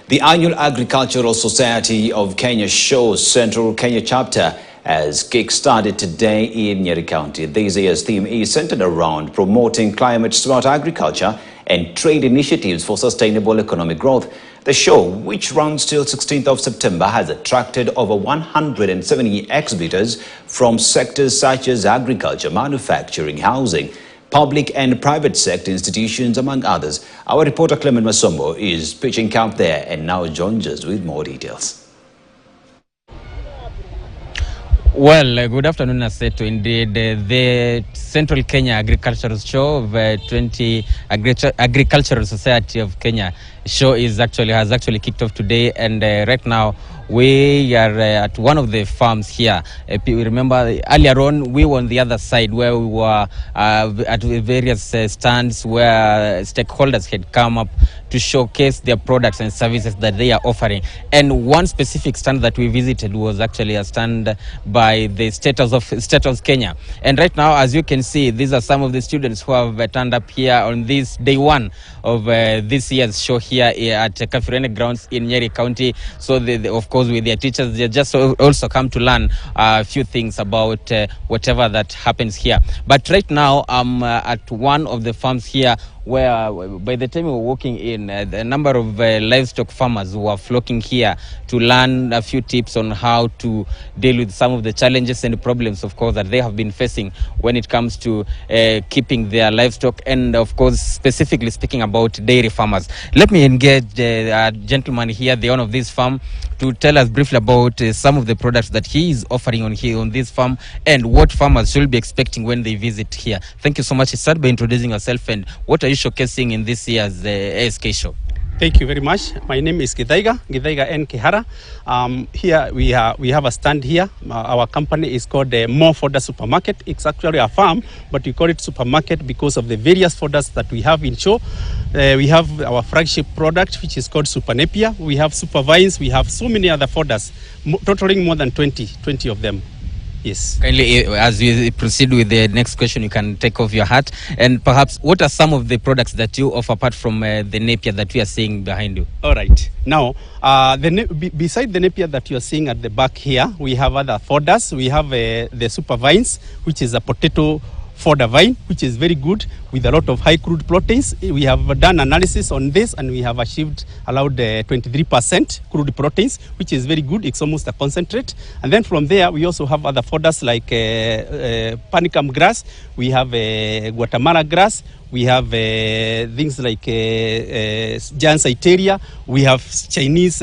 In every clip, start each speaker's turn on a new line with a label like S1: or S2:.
S1: The annual Agricultural Society of Kenya show Central Kenya chapter has kick-started today in Nyeri County. This year's theme is centered around promoting climate-smart agriculture and trade initiatives for sustainable economic growth. The show, which runs till 16th of September, has attracted over 170 exhibitors from sectors such as agriculture, manufacturing, housing, public and private sector institutions, among others. Our reporter Clement Masombo is pitching camp there and now joins us with more details.
S2: Well, good afternoon, Aseto. Indeed, the Central Kenya Agricultural Show of 20 Agricultural Society of Kenya show has actually kicked off today, and right now we are at one of the farms here. Remember, earlier on we were on the other side where we were at various stands where stakeholders had come up to showcase their products and services that they are offering. And one specific stand that we visited was actually a stand by the Status Kenya. And right now, as you can see, these are some of the students who have turned up here on this day one of this year's show here at Kafirene grounds in Nyeri County. So of course, with their teachers, they just also come to learn a few things about whatever that happens here. But right now, I'm at one of the farms here where by the time we were walking in, a number of livestock farmers were flocking here to learn a few tips on how to deal with some of the challenges and problems, of course, that they have been facing when it comes to keeping their livestock, and of course, specifically speaking about dairy farmers. Let me engage a gentleman here, the owner of this farm, to tell us briefly about some of the products that he is offering on this farm and what farmers should be expecting when they visit here. Thank you so much. Start by introducing yourself and what are you showcasing in this year's ASK show?
S3: Thank you very much. My name is Githaiga N. Kihara. Here we have a stand here. Our company is called More Fodder Supermarket. It's actually a farm, but we call it supermarket because of the various fodders that we have in show. We have our flagship product, which is called Super Napier. We have Super Vines. We have so many other fodders, totaling more than 20 of them. Yes.
S2: Kindly, as we proceed with the next question, you can take off your hat. And perhaps, what are some of the products that you offer apart from the Napier that we are seeing behind you?
S3: All right. Now, beside the Napier that you are seeing at the back here, we have other fodders. We have the Super Vines, which is a potato fodder vine, which is very good with a lot of high crude proteins. We have done analysis on this and we have achieved allowed 23% crude proteins, which is very good. It's almost a concentrate. And then from there, we also have other fodders like panicum grass. We have Guatemala grass. We have things like giant Citeria. We have Chinese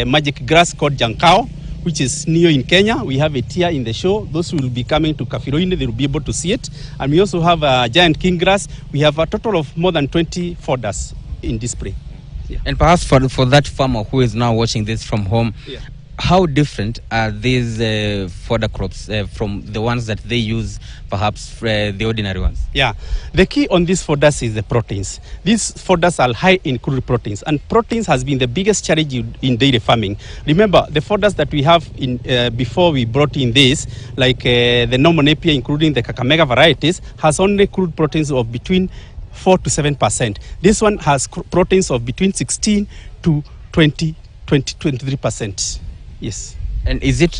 S3: magic grass called Jankao, which is new in Kenya. We have it here in the show. Those who will be coming to Kafiroine, they will be able to see it. And we also have a giant king grass. We have a total of more than 20 fodders in display. Yeah.
S2: And perhaps for that farmer who is now watching this from home, yeah, how different are these fodder crops from the ones that they use, perhaps the ordinary ones?
S3: Yeah, the key on these fodders is the proteins. These fodders are high in crude proteins, and proteins has been the biggest challenge in dairy farming. Remember, the fodders that we have in before we brought in this, like the normal Napier, including the Kakamega varieties, has only crude proteins of between 4 to 7%. This one has proteins of between 16 to 23%. Yes.
S2: And is it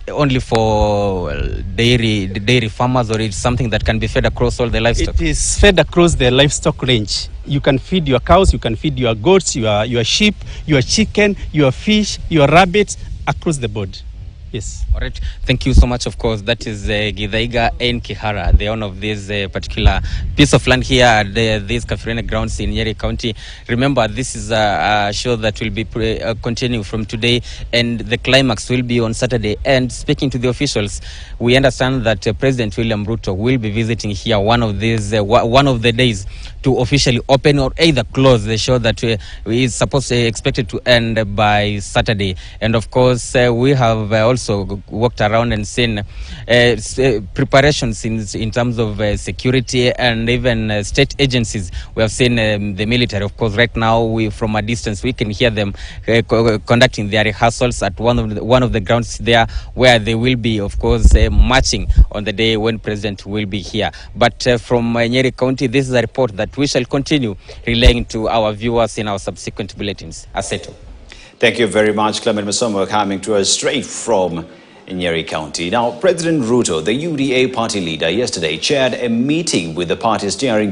S2: only for dairy farmers, or is something that can be fed across all the livestock?
S3: It is fed across the livestock range. You can feed your cows, you can feed your goats, your sheep, your chicken, your fish, your rabbits, across the board. Yes.
S2: All right. Thank you so much. Of course, that is Githaiga N. Kihara, the owner of this particular piece of land here at these Kafirene grounds in Nyeri County. Remember, this is a show that will be continuing from today, and the climax will be on Saturday. And speaking to the officials, we understand that President William Ruto will be visiting here one of the days to officially open or either close the show that is supposed to expected to end by Saturday. And of course, we have also walked around and seen preparations in terms of security and even state agencies. We have seen the military. Of course, right now, from a distance, we can hear them conducting their rehearsals at one of the grounds there, where they will be, of course, marching on the day when President will be here. But from Nyeri County, this is a report that we shall continue relaying to our viewers in our subsequent bulletins. Aseto.
S1: Thank you very much, Clement Musomo, coming to us straight from Nyeri County. Now, President Ruto, the UDA party leader, yesterday chaired a meeting with the party steering committee